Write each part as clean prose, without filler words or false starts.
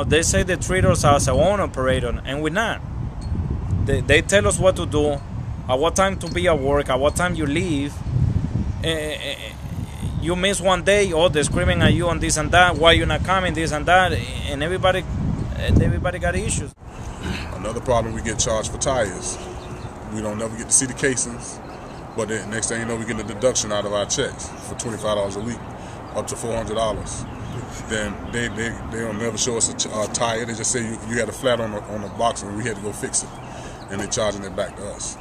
Now, they say they treat us as our own operator, and we're not. They tell us what to do, at what time to be at work, at what time you leave. You miss one day, oh, they're screaming at you on this and that, why you're not coming, this and that, and everybody got issues. Another problem, we get charged for tires. We don't never get to see the casings, but then next thing you know, we get a deduction out of our checks for $25 a week, up to $400. Then they don't never show us a tire. They just say you had a flat on the box and we had to go fix it, and they're charging it back to us,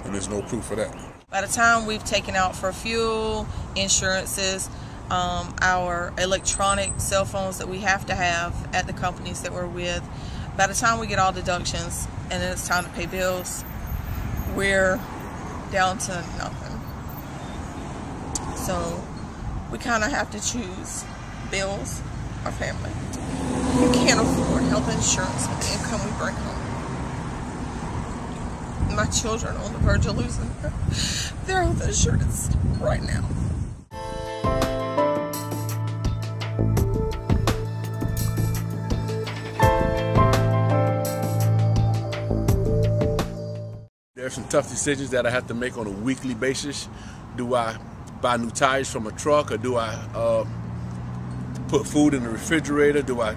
and there's no proof for that. By the time we've taken out for fuel, insurances, our electronic cell phones that we have to have at the companies that we're with, by the time we get all deductions and then it's time to pay bills, we're down to nothing. So we kind of have to choose bills or family. We can't afford health insurance with the income we bring home. My children are on the verge of losing their health insurance right now. There are some tough decisions that I have to make on a weekly basis. Do I buy new tires from a truck, or do I put food in the refrigerator? Do I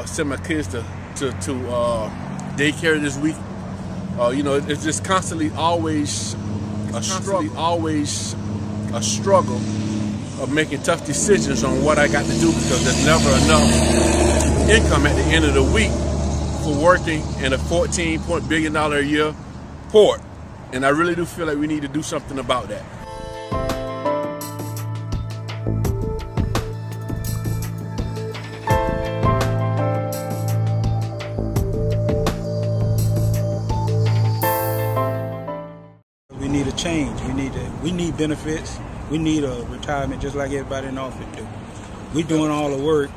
send my kids to daycare this week? You know, it's just constantly always a struggle of making tough decisions on what I got to do, because there's never enough income at the end of the week for working in a $14 billion a year port. And I really do feel like we need to do something about that. We need a change. We need benefits. We need a retirement just like everybody in office do. We doing all the work,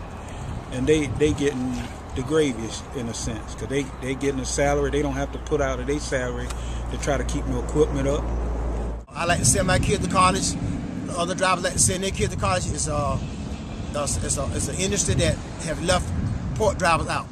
and they getting the gravy in a sense, because they getting a salary. They don't have to put out of their salary to try to keep no equipment up. I like to send my kids to college. The other drivers like to send their kids to college. It's an industry that have left port drivers out.